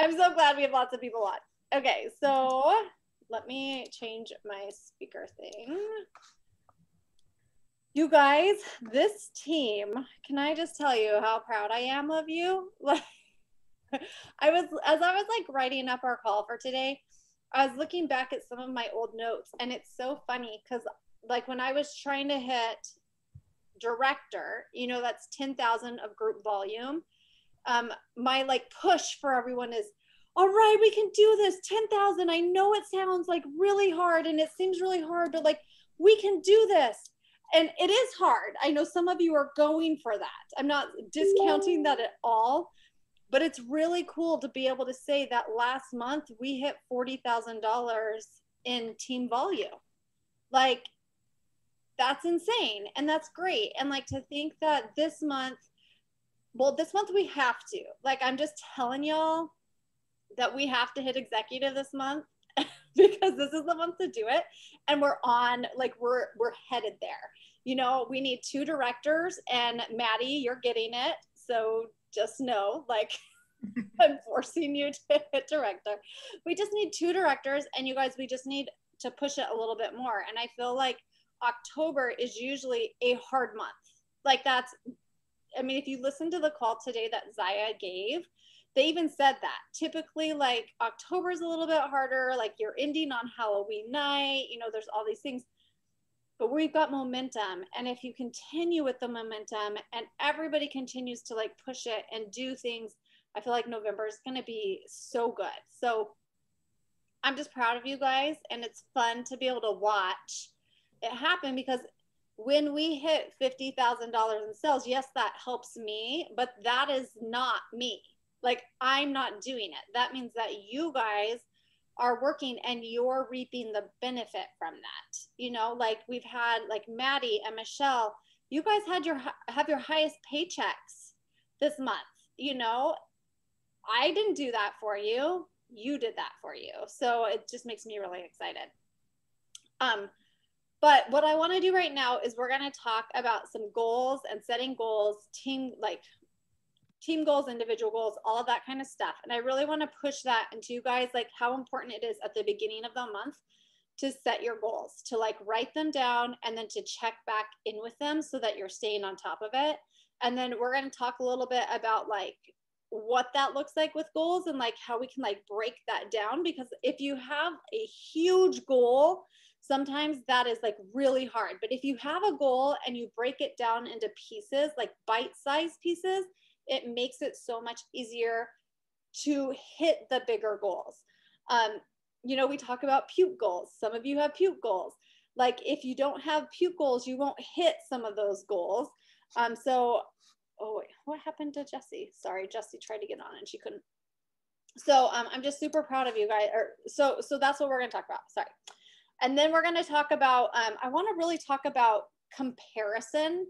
I'm so glad we have lots of people on. Okay, so let me change my speaker thing. You guys, this team, can I just tell you how proud I am of you? Like, as I was like writing up our call for today, I was looking back at some of my old notes, and it's so funny because like when I was trying to hit director, you know, that's 10,000 of group volume. My like push for everyone is, all right, we can do this. 10,000. I know it sounds like really hard and it seems really hard, but like we can do this. And it is hard. I know some of you are going for that. I'm not discounting that at all, but it's really cool to be able to say that last month we hit $40,000 in team volume. Like, that's insane. And that's great. And like to think that this month we have to. Like, I'm just telling y'all that we have to hit executive this month because this is the month to do it. And we're on, like, we're headed there. You know, we need 2 directors, and Maddie, you're getting it. So just know, like, I'm forcing you to hit director. We just need 2 directors, and you guys, we just need to push it a little bit more. And I feel like October is usually a hard month. Like, that's, I mean, if you listen to the call today that ZYIA gave, they even said that typically like October is a little bit harder, like you're ending on Halloween night, you know, there's all these things, but we've got momentum. And if you continue with the momentum and everybody continues to like push it and do things, I feel like November is going to be so good. So I'm just proud of you guys, and it's fun to be able to watch it happen, because when we hit $50,000 in sales, yes, that helps me, but that is not me. Like, I'm not doing it. That means that you guys are working and you're reaping the benefit from that. You know, like we've had like Maddie and Michelle, you guys have your highest paychecks this month. You know, I didn't do that for you. You did that for you. So it just makes me really excited. But what I want to do right now is we're going to talk about some goals and setting goals, team goals, individual goals, all of that kind of stuff. And I really want to push that into you guys, like how important it is at the beginning of the month to set your goals, to like write them down and then to check back in with them so that you're staying on top of it. And then we're going to talk a little bit about like what that looks like with goals and like how we can like break that down, because if you have a huge goal, sometimes that is like really hard. But if you have a goal and you break it down into pieces, like bite-sized pieces, it makes it so much easier to hit the bigger goals. You know, we talk about puke goals. Some of you have puke goals. Like if you don't have puke goals, you won't hit some of those goals. Oh wait, what happened to Jessie? Sorry, Jessie tried to get on and she couldn't. So I'm just super proud of you guys. So that's what we're gonna talk about, sorry. And then we're gonna talk about, I wanna really talk about comparison,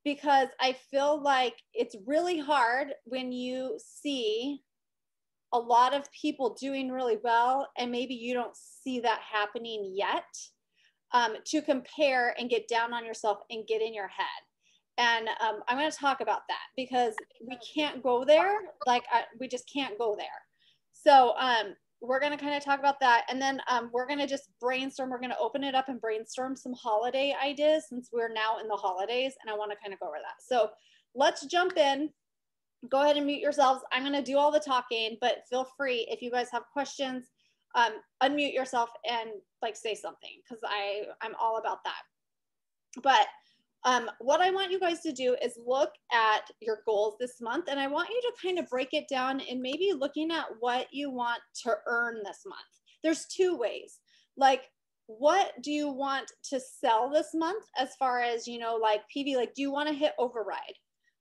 because I feel like it's really hard when you see a lot of people doing really well and maybe you don't see that happening yet, to compare and get down on yourself and get in your head. And I'm going to talk about that because we can't go there. Like we just can't go there. So we're going to kind of talk about that. And then we're going to just brainstorm. We're going to open it up and brainstorm some holiday ideas since we're now in the holidays. And I want to kind of go over that. So let's jump in. Go ahead and mute yourselves. I'm going to do all the talking, but feel free if you guys have questions, unmute yourself and like say something, because I'm all about that. But what I want you guys to do is look at your goals this month, and I want you to kind of break it down and maybe looking at what you want to earn this month. There's two ways. Like, what do you want to sell this month as far as, you know, like PV, like, do you want to hit override?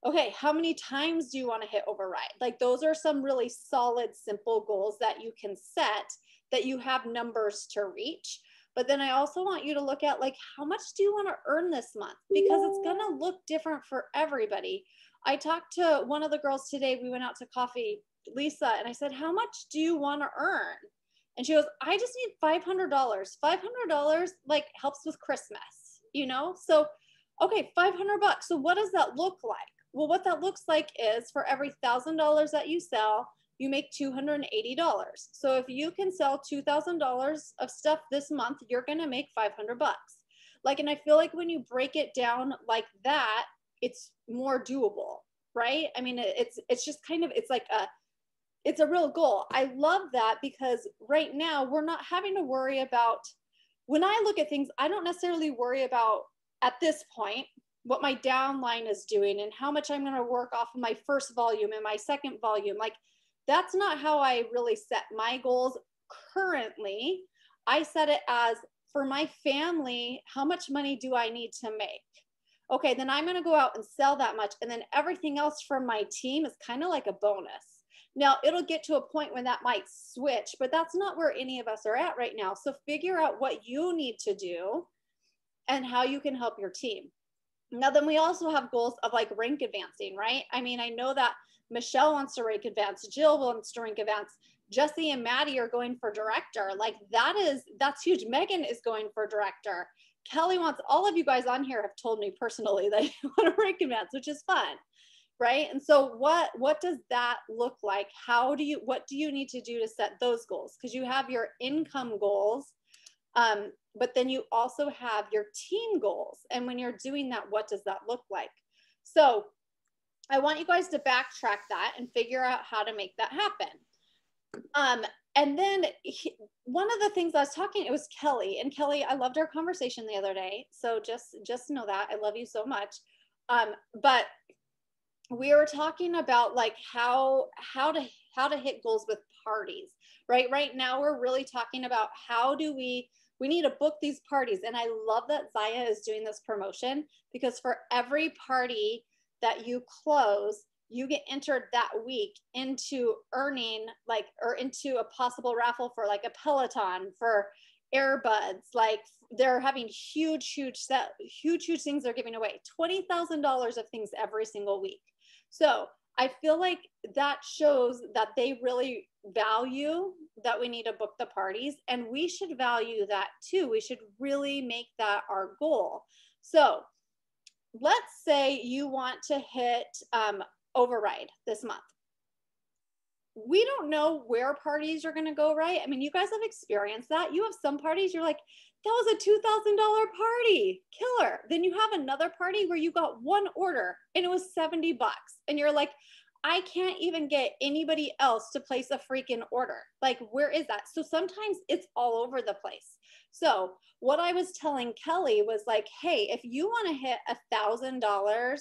Okay, how many times do you want to hit override? Like, those are some really solid, simple goals that you can set that you have numbers to reach. But then I also want you to look at, like, how much do you want to earn this month? Because it's going to look different for everybody. I talked to one of the girls today. We went out to coffee, Lisa, and I said, how much do you want to earn? And she goes, I just need $500. $500 like helps with Christmas, you know? So, okay, $500. So what does that look like? Well, what that looks like is for every $1,000 that you sell, you make $280. So if you can sell $2,000 of stuff this month, you're going to make 500 bucks. Like, and I feel like when you break it down like that, it's more doable, right? I mean, it's just kind of, it's a real goal. I love that because right now we're not having to worry about, when I look at things, I don't necessarily worry about at this point what my downline is doing and how much I'm going to work off of my first volume and my second volume. Like, that's not how I really set my goals currently. I set it as, for my family, how much money do I need to make? Okay, then I'm going to go out and sell that much. And then everything else from my team is kind of like a bonus. Now, it'll get to a point when that might switch, but that's not where any of us are at right now. So figure out what you need to do and how you can help your team. Now, then we also have goals of like rank advancing, right? I mean, I know that Michelle wants to rank advance, Jill wants to rank advance, Jesse and Maddie are going for director. Like, that's huge. Megan is going for director. Kelly wants, all of you guys on here have told me personally that you want to rank advance, which is fun, right? And so what does that look like? What do you need to do to set those goals? Because you have your income goals, but then you also have your team goals. And when you're doing that, what does that look like? So I want you guys to backtrack that and figure out how to make that happen. And then one of the things I was talking, it was Kelly, and Kelly, I loved our conversation the other day. So just know that I love you so much. But we were talking about like how to hit goals with parties, right? Right now, we're really talking about how do we need to book these parties. And I love that ZYIA is doing this promotion, because for every party that you close, you get entered that week into earning or into a possible raffle for like a Peloton, for earbuds. Like, they're having huge things they're giving away, $20,000 of things every single week. So I feel like that shows that they really value that we need to book the parties, and we should value that too. We should really make that our goal. So let's say you want to hit override this month. We don't know where parties are going to go, right? I mean, you guys have experienced that. You have some parties, you're like, that was a $2,000 party, killer. Then you have another party where you got one order and it was 70 bucks. And you're like, I can't even get anybody else to place a freaking order. Like, where is that? So sometimes it's all over the place. So what I was telling Kelly was like, hey, if you want to hit $1,000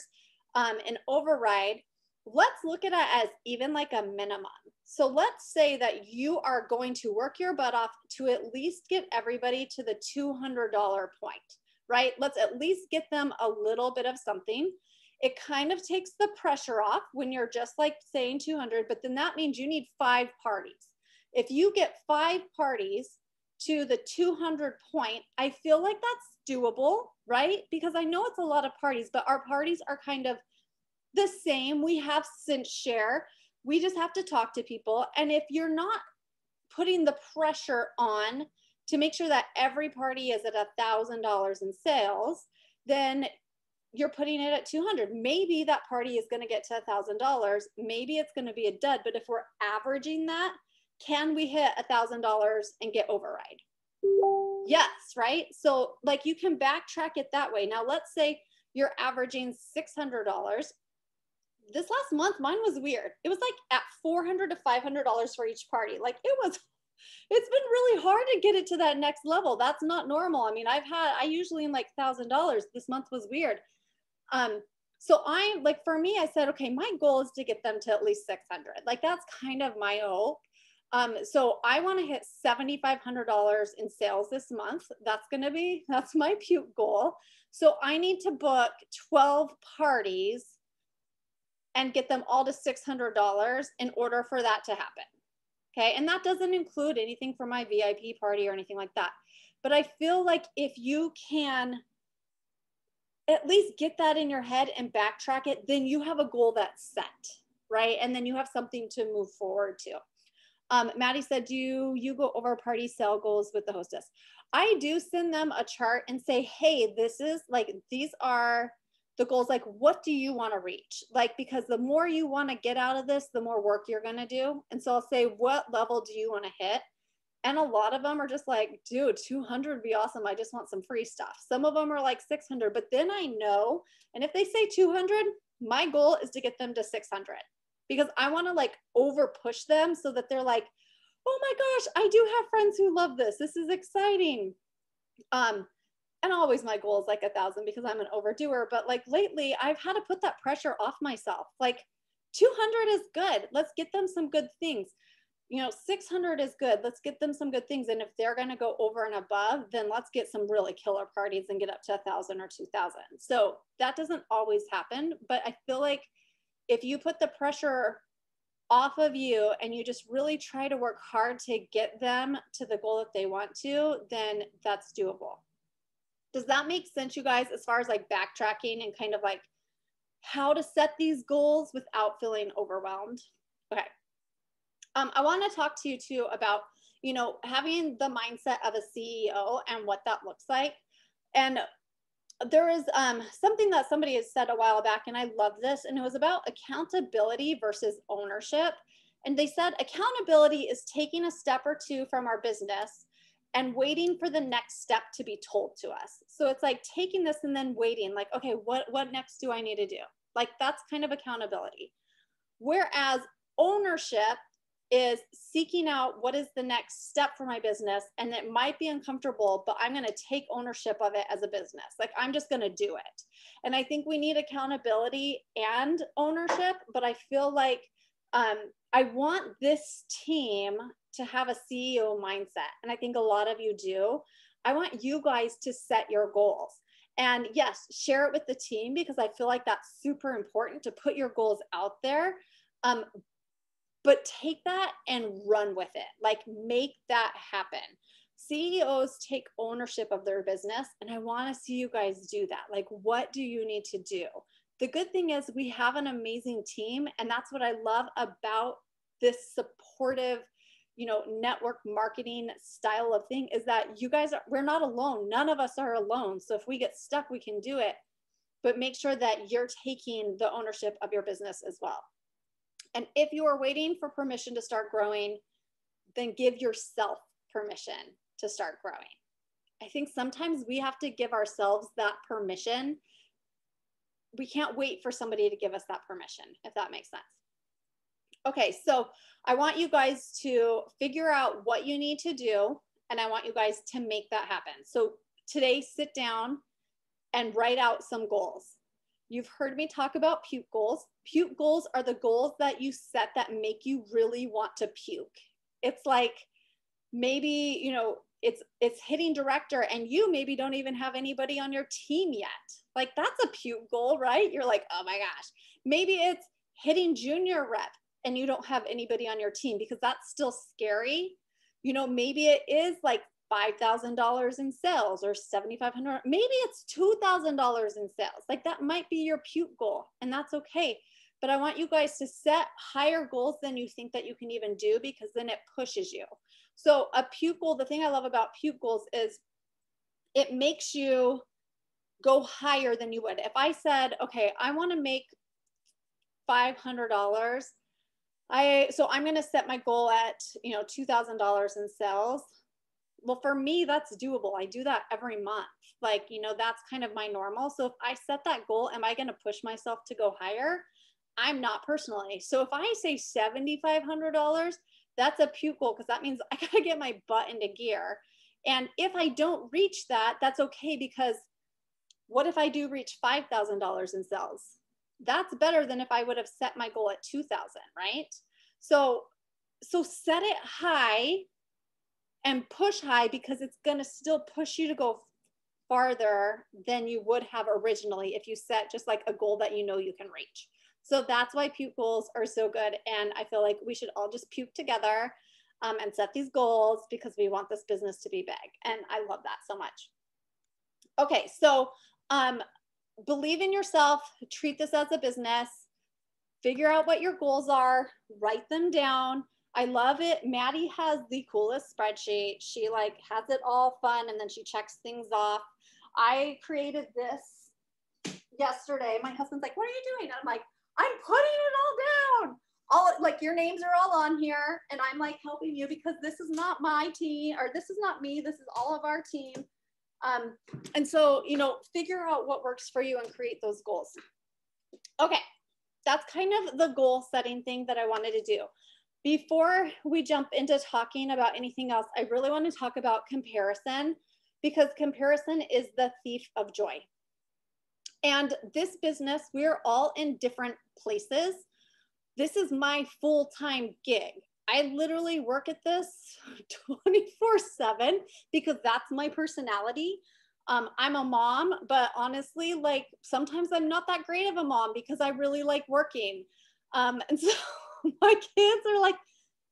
in override, let's look at it as even like a minimum. So let's say that you are going to work your butt off to at least get everybody to the $200 point, right? Let's at least get them a little bit of something. It kind of takes the pressure off when you're just like saying 200, but then that means you need 5 parties. If you get 5 parties to the 200 point, I feel like that's doable, right? Because I know it's a lot of parties, but our parties are kind of the same. We have cent share. We just have to talk to people. And if you're not putting the pressure on to make sure that every party is at $1,000 in sales, then you're putting it at 200. Maybe that party is going to get to $1,000. Maybe it's going to be a dud. But if we're averaging that, can we hit $1,000 and get override? Yes, right? So like, you can backtrack it that way. Now let's say you're averaging $600. This last month, mine was weird. It was like at $400 to $500 for each party. Like, it's been really hard to get it to that next level. That's not normal. I mean, I usually am like $1,000. This month was weird. So I, like, for me, I said, okay, my goal is to get them to at least 600. Like, that's kind of my goal. So I want to hit $7,500 in sales this month. That's my puke goal. So I need to book 12 parties and get them all to $600 in order for that to happen. Okay. And that doesn't include anything for my VIP party or anything like that. But I feel like if you can at least get that in your head and backtrack it, then you have a goal that's set, right? And then you have something to move forward to. Maddie said, do you go over party sale goals with the hostess? I do send them a chart and say, hey, these are the goals, like, what do you want to reach? Like, because the more you want to get out of this, the more work you're going to do. And so I'll say, what level do you want to hit? And a lot of them are just like, dude, 200 would be awesome. I just want some free stuff. Some of them are like 600, but then I know, and if they say 200, my goal is to get them to 600 because I want to like over push them so that they're like, oh my gosh, I do have friends who love this. This is exciting. And always my goal is like 1,000 because I'm an overdoer. But like lately, I've had to put that pressure off myself. Like 200 is good. Let's get them some good things. 600 is good. Let's get them some good things. And if they're going to go over and above, then let's get some really killer parties and get up to 1,000 or 2,000. So that doesn't always happen. But I feel like if you put the pressure off of you and you just really try to work hard to get them to the goal that they want to, then that's doable. Does that make sense, you guys, as far as like backtracking and kind of like how to set these goals without feeling overwhelmed? Okay. I want to talk to you too about, having the mindset of a CEO and what that looks like. And there is something that somebody has said a while back, and I love this, and it was about accountability versus ownership. And they said accountability is taking a step or two from our business and waiting for the next step to be told to us. So it's like taking this and then waiting, like, okay, what next do I need to do? Like that's kind of accountability. Whereas ownership is seeking out what is the next step for my business. And it might be uncomfortable, but I'm going to take ownership of it as a business. Like I'm just going to do it. And I think we need accountability and ownership, but I feel like I want this team to have a CEO mindset. And I think a lot of you do. I want you guys to set your goals. And yes, share it with the team because I feel like that's super important to put your goals out there. But take that and run with it. Like make that happen. CEOs take ownership of their business. And I want to see you guys do that. Like, what do you need to do? The good thing is we have an amazing team. And that's what I love about this supportive, network marketing style of thing is that you guys we're not alone. None of us are alone. So if we get stuck, we can do it. But make sure that you're taking the ownership of your business as well. And if you are waiting for permission to start growing, then give yourself permission to start growing. I think sometimes we have to give ourselves that permission. We can't wait for somebody to give us that permission, if that makes sense. Okay, so I want you guys to figure out what you need to do, and I want you guys to make that happen. So today, sit down and write out some goals. You've heard me talk about puke goals. Puke goals are the goals that you set that make you really want to puke. It's like maybe, it's hitting director and you maybe don't even have anybody on your team yet. Like that's a puke goal, right? You're like, oh my gosh. Maybe it's hitting junior rep and you don't have anybody on your team because that's still scary. Maybe it is like $5,000 in sales or $7,500. Maybe it's $2,000 in sales. Like that might be your puke goal and that's okay. But I want you guys to set higher goals than you think that you can even do because then it pushes you. So a puke goal, the thing I love about puke goals is it makes you go higher than you would. If I said, okay, I want to make $500, so I'm going to set my goal at, $2,000 in sales. Well, for me, that's doable. I do that every month. Like, that's kind of my normal. So if I set that goal, am I going to push myself to go higher? I'm not personally. So if I say $7,500, that's a puke goal because that means I got to get my butt into gear. And if I don't reach that, that's okay because what if I do reach $5,000 in sales? That's better than if I would have set my goal at 2,000, right? So set it high and push high because it's going to still push you to go farther than you would have originally if you set just like a goal that you can reach. So that's why puke goals are so good. And I feel like we should all just puke together and set these goals because we want this business to be big. And I love that so much. Okay, so believe in yourself, treat this as a business, figure out what your goals are, write them down. I love it. Maddie has the coolest spreadsheet. She like has it all fun and then she checks things off. I created this yesterday, my husband's like, what are you doing? And I'm like, I'm putting it all down. All like your names are all on here. And I'm like helping you because this is not my team, or this is not me. This is all of our team. And so, you know, figure out what works for you and create those goals. Okay. That's kind of the goal setting thing that I wanted to do. Before we jump into talking about anything else, I really want to talk about comparison, because comparison is the thief of joy. And this business, we're all in different places. This is my full-time gig. I literally work at this 24/7 because that's my personality. I'm a mom, but honestly, like sometimes I'm not that great of a mom because I really like working. And so my kids are like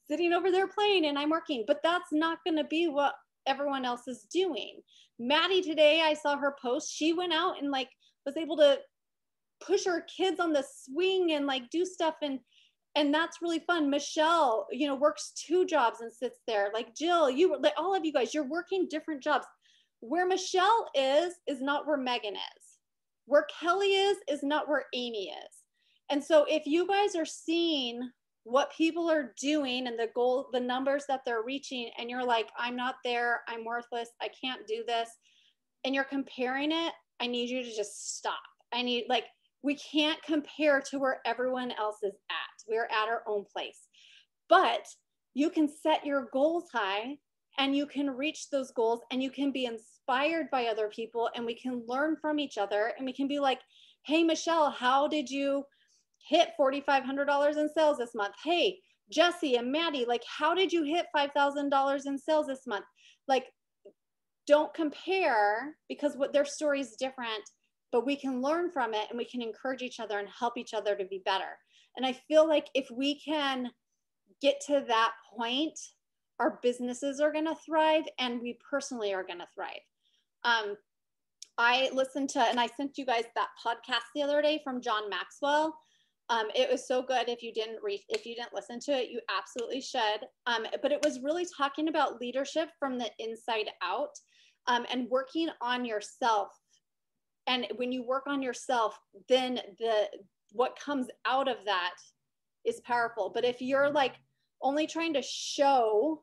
sitting over there playing and I'm working, but that's not going to be what everyone else is doing. Maddie today, I saw her post. She went out and like was able to push her kids on the swing and like do stuff. And that's really fun. Michelle, you know, works 2 jobs and sits there. Like Jill, you, like all of you guys, you're working different jobs. Where Michelle is not where Megan is. Where Kelly is not where Amy is. And so if you guys are seeing what people are doing and the goal, the numbers that they're reaching, and you're like, I'm not there, I'm worthless, I can't do this, and you're comparing it, I need you to just stop. We can't compare to where everyone else is at. We're at our own place. But you can set your goals high and you can reach those goals and you can be inspired by other people and we can learn from each other and we can be like, hey, Michelle, how did you hit $4,500 in sales this month? Hey, Jesse and Maddie, like, how did you hit $5,000 in sales this month? Like, don't compare because what their story is different, but we can learn from it and we can encourage each other and help each other to be better. And I feel like if we can get to that point, our businesses are going to thrive and we personally are going to thrive. I listened to, and I sent you guys that podcast the other day from John Maxwell. It was so good. If you didn't listen to it, you absolutely should. But it was really talking about leadership from the inside out, and working on yourself. And when you work on yourself, then what comes out of that is powerful. But if you're like only trying to show,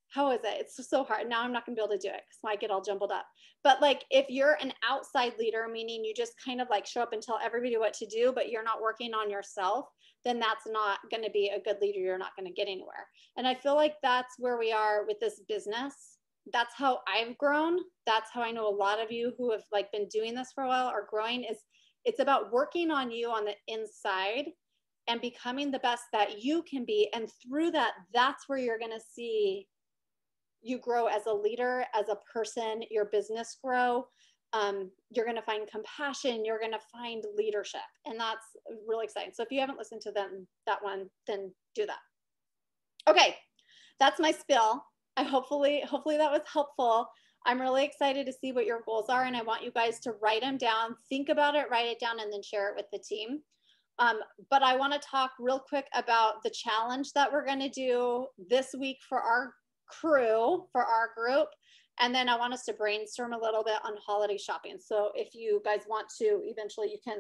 how is it? It's so hard. Now I'm not gonna be able to do it because I get all jumbled up. But like if you're an outside leader, meaning you just kind of like show up and tell everybody what to do, but you're not working on yourself, then that's not gonna be a good leader. You're not gonna get anywhere. And I feel like that's where we are with this business. That's how I've grown. That's how I know a lot of you who have like been doing this for a while are growing. It's about working on you on the inside and becoming the best that you can be. And through that, that's where you're going to see you grow as a leader, as a person, your business grow. You're going to find compassion. You're going to find leadership. And that's really exciting. So if you haven't listened to that one, then do that. Okay. That's my spiel. Hopefully that was helpful. I'm really excited to see what your goals are. And I want you guys to write them down, think about it, write it down, and then share it with the team. But I want to talk real quick about the challenge that we're going to do this week for our crew, for our group. And then I want us to brainstorm a little bit on holiday shopping. So if you guys want to, eventually you can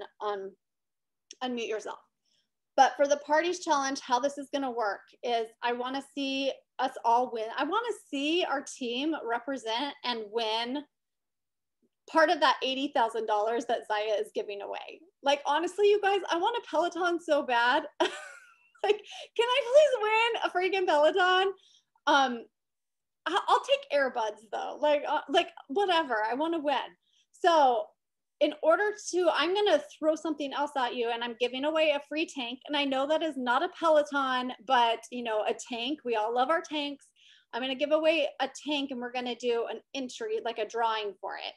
unmute yourself. But for the parties challenge, how this is going to work is I want to see us all win. I want to see our team represent and win part of that $80,000 that ZYIA is giving away. Like, honestly, you guys, I want a Peloton so bad. Like, can I please win a freaking Peloton? I'll take earbuds though. Like whatever, I want to win. So in order to, I'm going to throw something else at you, and I'm giving away a free tank. And I know that is not a Peloton, but you know, a tank, we all love our tanks. I'm going to give away a tank and we're going to do an entry, like a drawing for it.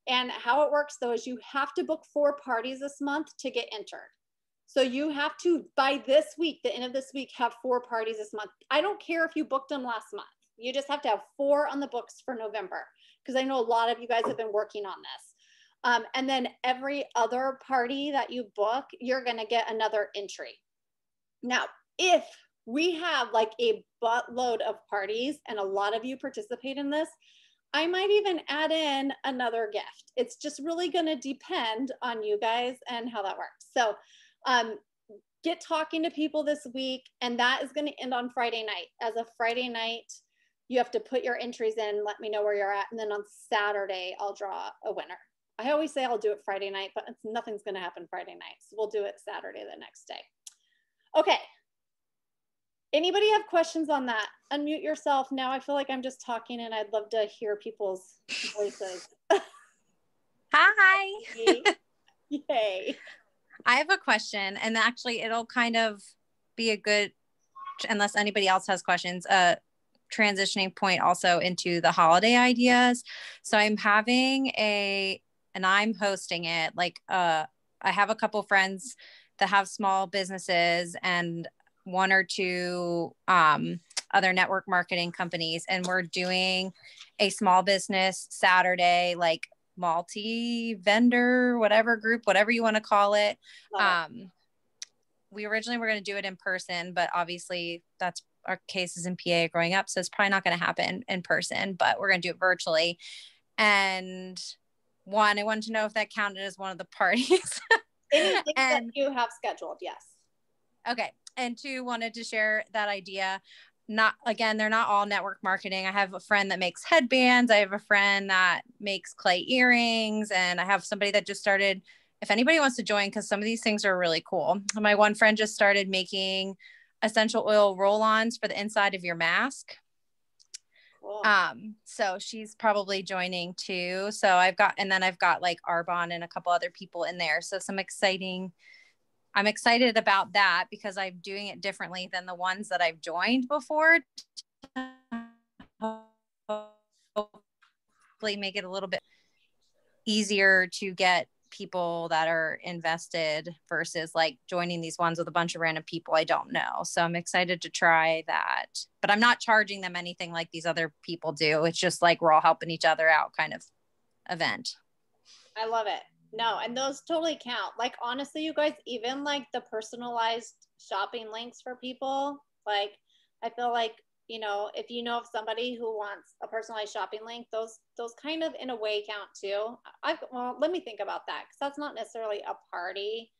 And how it works though, is you have to book 4 parties this month to get entered. So you have to, by this week, the end of this week, have 4 parties this month. I don't care if you booked them last month. You just have to have 4 on the books for November, because I know a lot of you guys have been working on this. And then every other party that you book, you're going to get another entry. Now, if we have like a buttload of parties and a lot of you participate in this, I might even add in another gift. It's just really going to depend on you guys and how that works. So get talking to people this week, and that is going to end on Friday night. As of Friday night, you have to put your entries in, let me know where you're at, and then on Saturday, I'll draw a winner. I always say I'll do it Friday night, but nothing's going to happen Friday night. So we'll do it Saturday the next day. Okay. Anybody have questions on that? Unmute yourself. Now I feel like I'm just talking and I'd love to hear people's voices. Hi. Yay. I have a question, and actually it'll kind of be a good, unless anybody else has questions, transitioning point also into the holiday ideas. So I'm having and I'm hosting it. Like, I have a couple friends that have small businesses and one or two other network marketing companies. And we're doing a small business Saturday, like multi-vendor, whatever group, whatever you want to call it. We originally were going to do it in person, but obviously that's our cases in PA growing up. So it's probably not going to happen in person, but we're going to do it virtually. And one, I wanted to know if that counted as one of the parties. Anything that you have scheduled. Yes. Okay. And two, wanted to share that idea. They're not all network marketing. I have a friend that makes headbands. I have a friend that makes clay earrings, and I have somebody that just started, if anybody wants to join, because some of these things are really cool. My one friend just started making essential oil roll-ons for the inside of your mask. Cool. So she's probably joining too. So I've got like Arbonne and a couple other people in there. So I'm excited about that because I'm doing it differently than the ones that I've joined before. Hopefully make it a little bit easier to get people that are invested versus like joining these ones with a bunch of random people I don't know. So I'm excited to try that, but I'm not charging them anything like these other people do. It's just like we're all helping each other out kind of event. I love it. No, and those totally count. Like, honestly, you guys, even like the personalized shopping links for people, like, I feel like, you know, if you know of somebody who wants a personalized shopping link, those kind of in a way count too. Well, let me think about that, because that's not necessarily a party.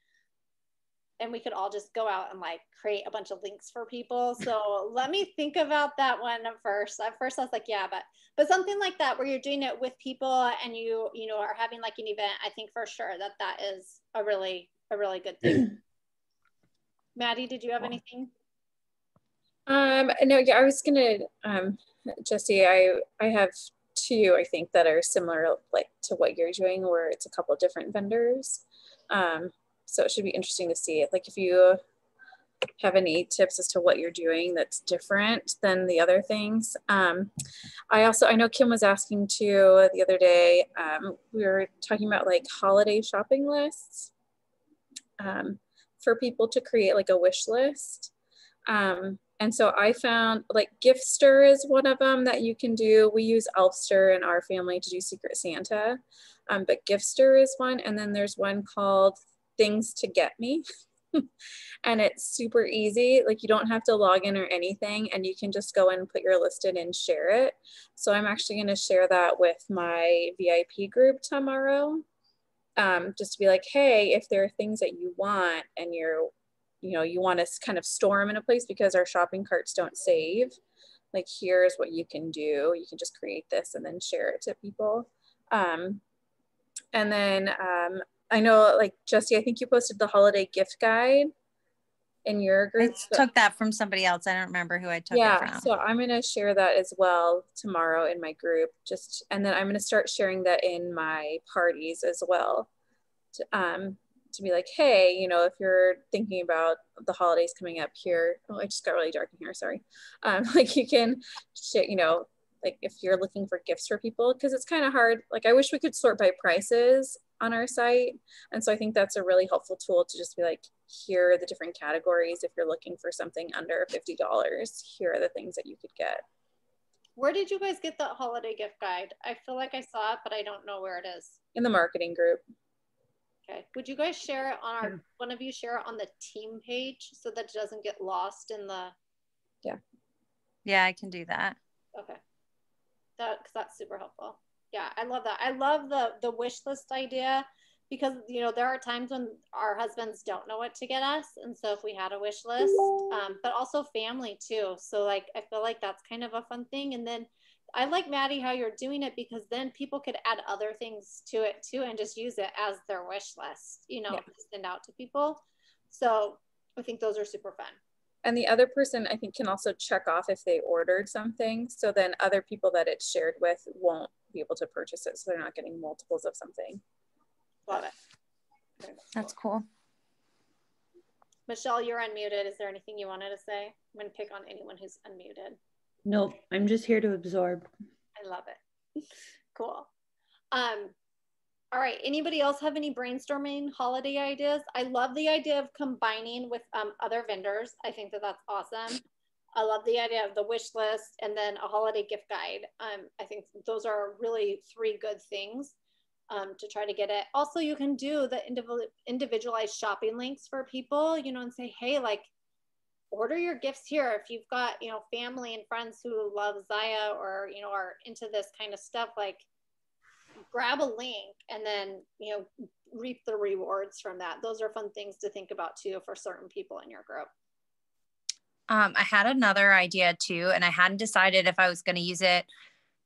And we could all just go out and like create a bunch of links for people. So let me think about that one at first. At first I was like, yeah, but something like that where you're doing it with people and you know, are having like an event, I think for sure that is a really good thing. Maddie, did you have anything? No, yeah, I was gonna, Jesse, I have two, I think, that are similar like to what you're doing, where it's a couple different vendors. So it should be interesting to see, like, if you have any tips as to what you're doing that's different than the other things. I know Kim was asking too the other day, we were talking about like holiday shopping lists for people to create like a wish list. And so I found like Giftster is one of them that you can do. We use Elfster in our family to do Secret Santa, but Giftster is one. And then there's one called Things to Get Me. And it's super easy. Like, you don't have to log in or anything, and you can just go and put your list in and share it. So I'm actually going to share that with my VIP group tomorrow, just to be like, hey, if there are things that you want and you want to kind of store them in a place because our shopping carts don't save, like, here's what you can do. You can just create this and then share it to people. And then I know, like, Jesse, I think you posted the holiday gift guide in your group. I took that from somebody else. I don't remember who I took it from. So I'm going to share that as well tomorrow in my group, and then I'm going to start sharing that in my parties as well, to be like, hey, you know, if you're thinking about the holidays coming up here, oh, I just got really dark in here, sorry. Like, you can share, you know, like, if you're looking for gifts for people, because it's kind of hard. Like, I wish we could sort by prices on our site. And so I think that's a really helpful tool to just be like, here are the different categories. If you're looking for something under $50, here are the things that you could get. Where did you guys get that holiday gift guide? I feel like I saw it, but I don't know where it is. In the marketing group. Okay. Would you guys share it on one of you share it on the team page so that it doesn't get lost in the... Yeah, I can do that. Okay. Because that's super helpful. Yeah, I love that. I love the wish list idea because, you know, there are times when our husbands don't know what to get us. And so if we had a wish list, but also family too. So like, I feel like that's kind of a fun thing. And then I like, Maddie, how you're doing it, because then people could add other things to it too and just use it as their wish list, you know, to send out to people. So I think those are super fun. And the other person, I think, can also check off if they ordered something. So then other people that it's shared with won't be able to purchase it. So they're not getting multiples of something. Love it. That's cool. Michelle, you're unmuted. Is there anything you wanted to say? I'm going to pick on anyone who's unmuted. Nope. I'm just here to absorb. I love it. Cool. All right. Anybody else have any brainstorming holiday ideas? I love the idea of combining with other vendors. I think that that's awesome. I love the idea of the wish list and then a holiday gift guide. I think those are really 3 good things to try to get it. Also, you can do the individualized shopping links for people, you know, and say, hey, like, order your gifts here. If you've got, you know, family and friends who love ZYIA or, you know, are into this kind of stuff, like, grab a link and then, you know, reap the rewards from that. Those are fun things to think about too for certain people in your group. I had another idea too, and I hadn't decided if I was going to use it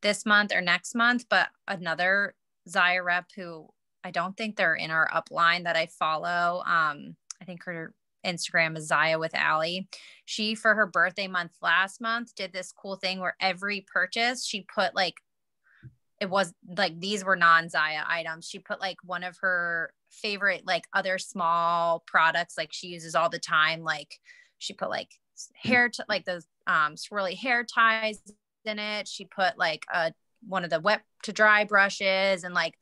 this month or next month, but another ZYIA rep who I don't think they're in our upline that I follow. I think her Instagram is ZYIA with Allie. She, for her birthday month last month, did this cool thing where every purchase she put like, it was like, these were non-ZYIA items. She put like one of her favorite, like other small products, like she uses all the time. Like she put like hair, like those swirly hair ties in it. She put like one of the wet to dry brushes, and like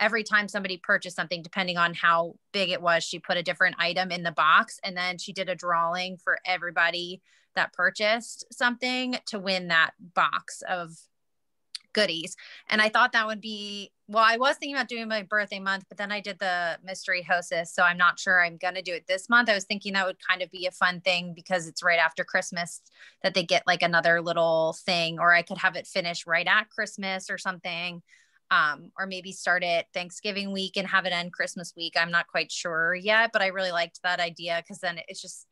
every time somebody purchased something, depending on how big it was, she put a different item in the box. And then she did a drawing for everybody that purchased something to win that box of goodies. And I thought that would be, well, I was thinking about doing my birthday month, but then I did the mystery hostess. So I'm not sure I'm going to do it this month. I was thinking that would kind of be a fun thing because it's right after Christmas that they get like another little thing, or I could have it finish right at Christmas or something. Or maybe start it Thanksgiving week and have it end Christmas week. I'm not quite sure yet, but I really liked that idea because then it's just,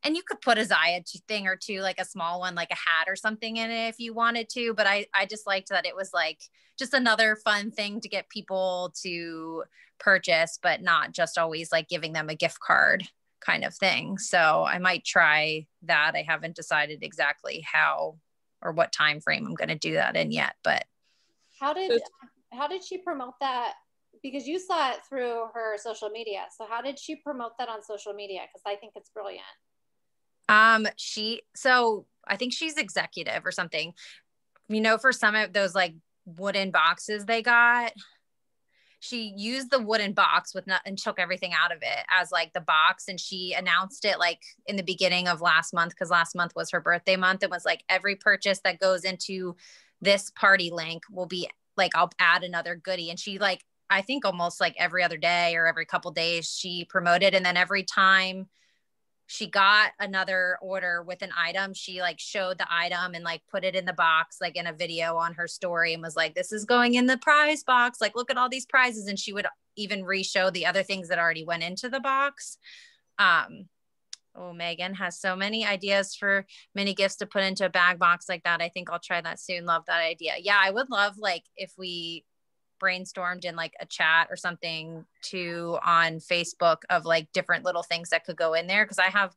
and you could put a ZYIA thing or two, like a small one, like a hat or something in it if you wanted to. But I just liked that it was like just another fun thing to get people to purchase, but not just always like giving them a gift card kind of thing. So I might try that. I haven't decided exactly how or what time frame I'm going to do that in yet, but how did she promote that? Because you saw it through her social media. So how did she promote that on social media? Because I think it's brilliant. So I think she's executive or something, you know, for some of those like wooden boxes they got, she used the wooden box and took everything out of it as like the box. And she announced it like in the beginning of last month, because last month was her birthday month. It was like every purchase that goes into this party link will be like, I'll add another goodie. And she like, I think almost like every other day or every couple days she promoted. And then every time she got another order with an item, she like showed the item and like put it in the box, like in a video on her story, and was like, this is going in the prize box. Like, look at all these prizes. And she would even re-show the other things that already went into the box. Oh, Megan has so many ideas for mini gifts to put into a bag box like that. I think I'll try that soon. Love that idea. Yeah, I would love like if we brainstormed in like a chat or something too on Facebook of like different little things that could go in there. Cause I have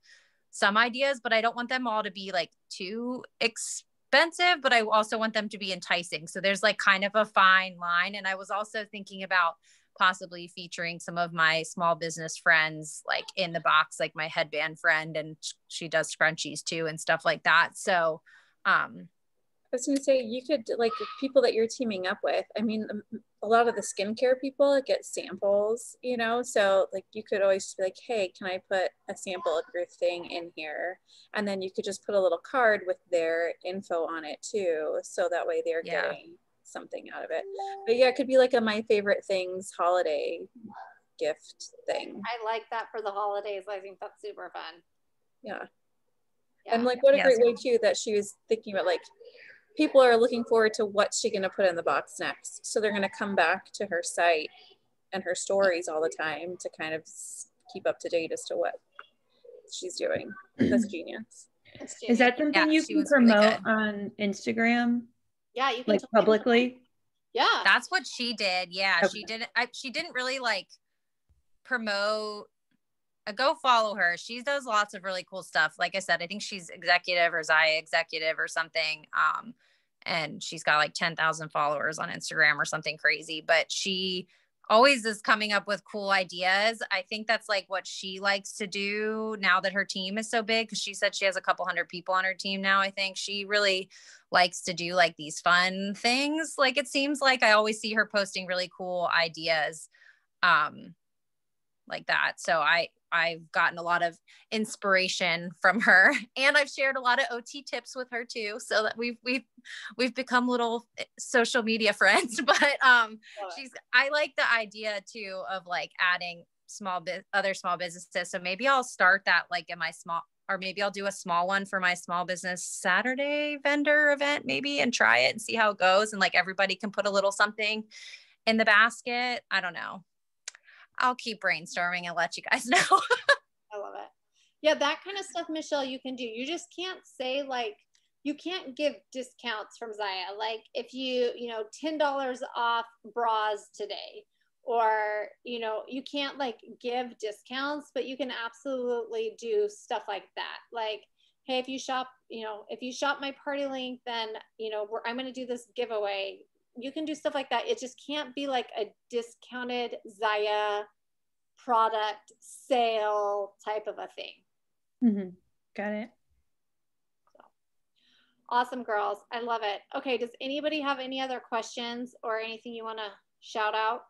some ideas, but I don't want them all to be like too expensive, but I also want them to be enticing. So there's like kind of a fine line. And I was also thinking about possibly featuring some of my small business friends, like in the box, like my headband friend, and she does scrunchies too and stuff like that. So, I was going to say, you could, like, people that you're teaming up with, I mean, a lot of the skincare people get samples, you know, so like you could always be like, hey, can I put a sample of your thing in here? And then you could just put a little card with their info on it too. So that way they're getting something out of it. But yeah, it could be like a my favorite things holiday gift thing. I like that for the holidays. I think that's super fun. Yeah. And like, what a great way too that she was thinking about like people are looking forward to what's she going to put in the box next. So they're going to come back to her site and her stories all the time to kind of keep up to date as to what she's doing. That's genius. Is that something you can promote on Instagram? Yeah, you can like publicly. Yeah, that's what she did. Yeah, okay. She didn't really like promote. Go follow her. She does lots of really cool stuff. Like I said, I think she's executive or ZYIA executive or something. And she's got like 10,000 followers on Instagram or something crazy. But she always is coming up with cool ideas. I think that's like what she likes to do now that her team is so big, because she said she has a couple hundred people on her team now. I think she really likes to do like these fun things. Like it seems like I always see her posting really cool ideas like that. So I've gotten a lot of inspiration from her, and I've shared a lot of OT tips with her too, so that we've become little social media friends. But I like the idea too of like adding other small businesses. So maybe I'll start that like in my or maybe I'll do a small one for my small business Saturday vendor event maybe, and try it and see how it goes. And like everybody can put a little something in the basket. I don't know. I'll keep brainstorming and let you guys know. I love it. Yeah, that kind of stuff, Michelle, you can do. You just can't say like, you can't give discounts from ZYIA. Like if you $10 off bras today, or, you can't like give discounts, but you can absolutely do stuff like that. Like, hey, if you shop my party link, then, I'm going to do this giveaway. You can do stuff like that. It just can't be like a discounted ZYIA product sale type of a thing. Mm-hmm. Got it. So, awesome, girls. I love it. Okay. Does anybody have any other questions or anything you want to shout out?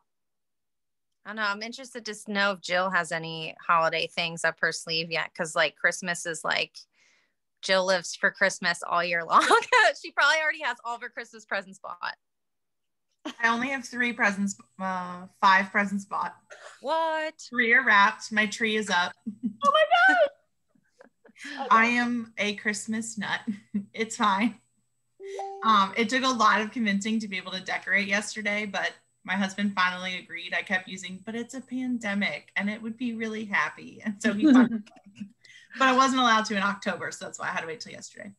I don't know. I'm interested to know if Jill has any holiday things up her sleeve yet. Cause like Christmas is like, Jill lives for Christmas all year long. She probably already has all of her Christmas presents bought. I only have 5 presents bought. What? 3 are wrapped. My tree is up. Oh my God. I am a Christmas nut. It's fine. It took a lot of convincing to be able to decorate yesterday, but my husband finally agreed. I kept using, but it's a pandemic and it would be really happy. And so he finally but I wasn't allowed to in October, so that's why I had to wait till yesterday.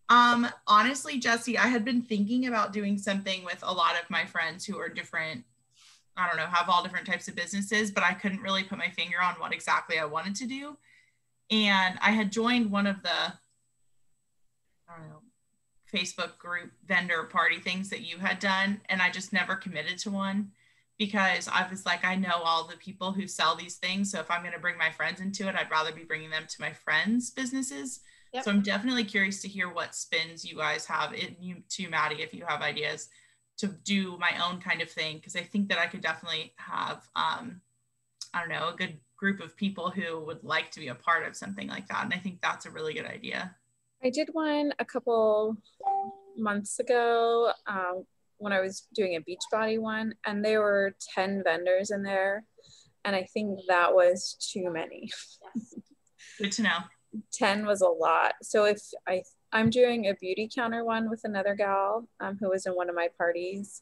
Honestly, Jesse, I had been thinking about doing something with a lot of my friends who are different, I don't know, have all different types of businesses, but I couldn't really put my finger on what exactly I wanted to do. And I had joined one of the, I don't know, Facebook group vendor party things that you had done. And I just never committed to one because I was like, I know all the people who sell these things. So if I'm going to bring my friends into it, I'd rather be bringing them to my friends' businesses. Yep. So I'm definitely curious to hear what spins you guys have. You too, Maddie, if you have ideas to do my own kind of thing, because I think that I could definitely have, I don't know, a good group of people who would like to be a part of something like that. And I think that's a really good idea. I did one a couple months ago when I was doing a Beachbody one, and there were 10 vendors in there. And I think that was too many. Good to know. 10 was a lot. So if I'm doing a beauty counter one with another gal who was in one of my parties.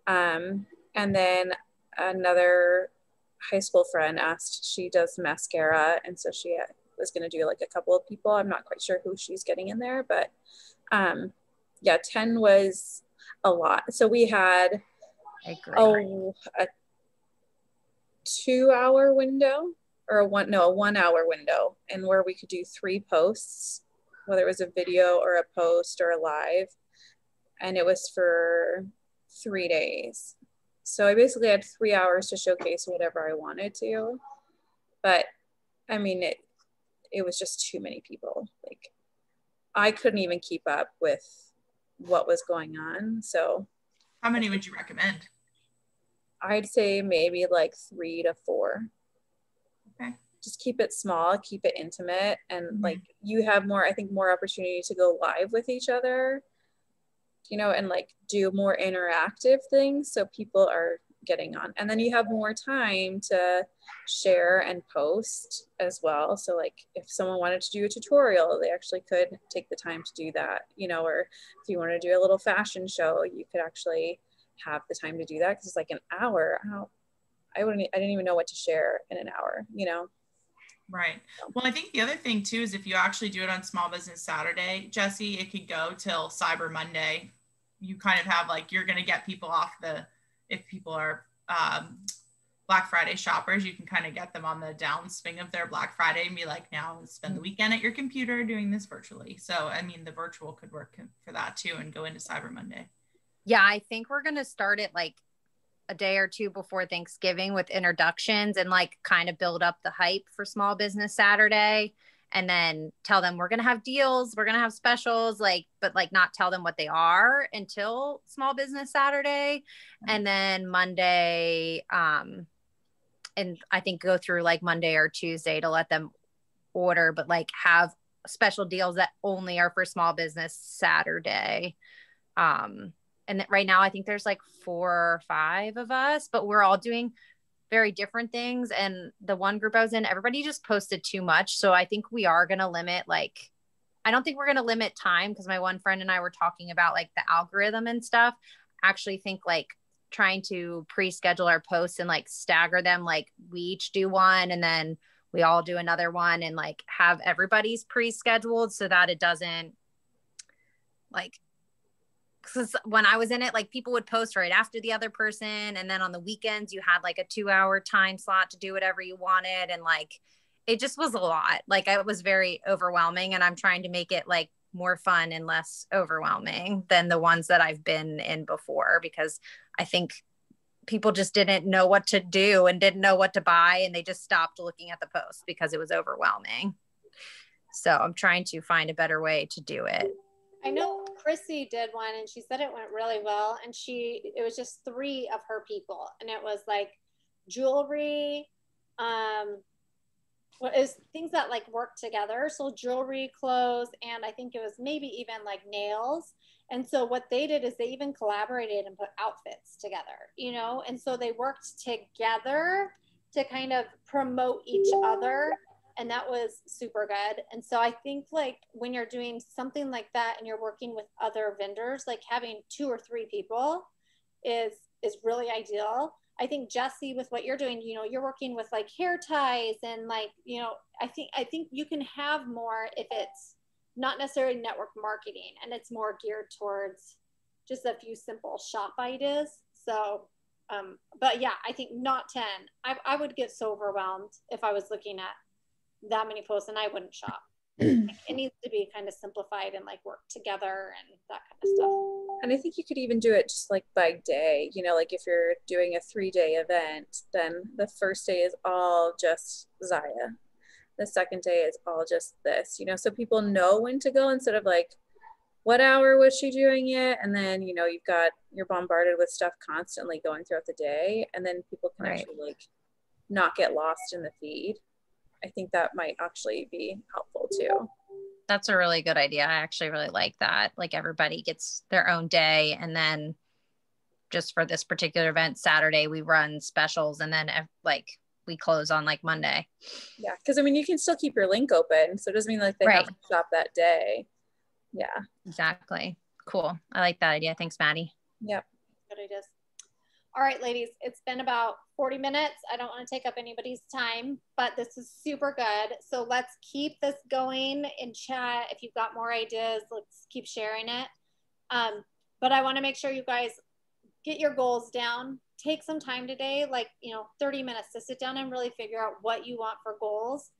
And then another high school friend asked, she does mascara. And so she was going to do like a couple of people. I'm not quite sure who she's getting in there, but yeah, 10 was a lot. So we had a 2-hour window, or a 1 hour window, and where we could do 3 posts, whether it was a video or a post or a live, and it was for 3 days. So I basically had 3 hours to showcase whatever I wanted to, but I mean, it was just too many people. Like I couldn't even keep up with what was going on. So how many would you recommend? I'd say maybe like 3 to 4. Okay. Just keep it small, keep it intimate, and like you have more, I think, more opportunity to go live with each other, you know, and like do more interactive things. So people are getting on. And then you have more time to share and post as well. So like if someone wanted to do a tutorial, they actually could take the time to do that, you know, or if you want to do a little fashion show, you could actually have the time to do that, because it's like an hour. I didn't even know what to share in an hour, you know? Right. Well, I think the other thing too, is if you actually do it on Small Business Saturday, Jesse, it could go till Cyber Monday. You kind of have like, you're going to get people off if people are Black Friday shoppers, you can kind of get them on the downswing of their Black Friday and be like, now spend the weekend at your computer doing this virtually. So, I mean, the virtual could work for that too and go into Cyber Monday. Yeah, I think we're going to start it like a day or two before Thanksgiving with introductions and like kind of build up the hype for Small Business Saturday, and then tell them we're going to have deals, we're going to have specials, like, but like not tell them what they are until Small Business Saturday. And then Monday, and I think go through like Monday or Tuesday to let them order, but like have special deals that only are for Small Business Saturday. And right now I think there's like 4 or 5 of us, but we're all doing very different things. And the one group I was in, everybody just posted too much. So I think we are going to limit, like, I don't think we're going to limit time, because my one friend and I were talking about like the algorithm and stuff. I actually think like trying to pre-schedule our posts and like stagger them, like we each do one and then we all do another one, and like have everybody's pre-scheduled so that it doesn't like, because when I was in it, like people would post right after the other person. And then on the weekends, you had like a 2-hour time slot to do whatever you wanted. And like, it just was a lot. Like it was very overwhelming, and I'm trying to make it like more fun and less overwhelming than the ones that I've been in before, because I think people just didn't know what to do and didn't know what to buy. And they just stopped looking at the post because it was overwhelming. So I'm trying to find a better way to do it. I know Chrissy did one and she said it went really well. And it was just 3 of her people. And it was like jewelry, is things that like work together. So jewelry, clothes, and I think it was maybe even like nails. And so what they did is they even collaborated and put outfits together, you know? And so they worked together to kind of promote each other. And that was super good. And so I think like when you're doing something like that and you're working with other vendors, like having 2 or 3 people is really ideal. I think Jesse, with what you're doing, you know, you're working with like hair ties and like, you know, I think you can have more if it's not necessarily network marketing and it's more geared towards just a few simple shop ideas. So, but yeah, I think not 10. I would get so overwhelmed if I was looking at that many posts, and I wouldn't shop. It needs to be kind of simplified and like work together and that kind of stuff. And I think you could even do it just like by day, you know, like if you're doing a 3-day event, then the first day is all just ZYIA. The second day is all just this, you know, so people know when to go instead of like, what hour was she doing it? And then, you know, you're bombarded with stuff constantly going throughout the day, and then people can actually like not get lost in the feed. I think that might actually be helpful too. That's a really good idea. I actually really like that. Like everybody gets their own day, and then just for this particular event, Saturday, we run specials, and then like we close on like Monday. Yeah. Cause I mean, you can still keep your link open. So it doesn't mean like they have to shop that day. Yeah. Exactly. Cool. I like that idea. Thanks, Maddie. Yep. Good ideas. All right, ladies, it's been about 40 minutes. I don't want to take up anybody's time, but this is super good. So let's keep this going in chat. If you've got more ideas, let's keep sharing it. But I want to make sure you guys get your goals down. Take some time today, like, 30 minutes to sit down and really figure out what you want for goals,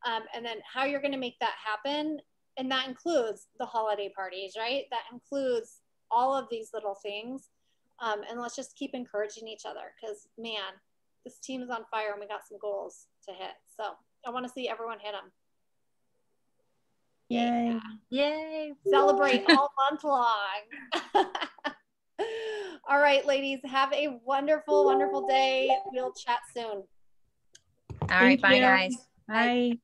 and then how you're going to make that happen. And that includes the holiday parties, right? That includes all of these little things. And let's just keep encouraging each other, because man, this team is on fire and we got some goals to hit. So I want to see everyone hit them. Yay. Yay. Celebrate all month long. All right, ladies, have a wonderful, wonderful day. We'll chat soon. All right. Bye, guys. Bye.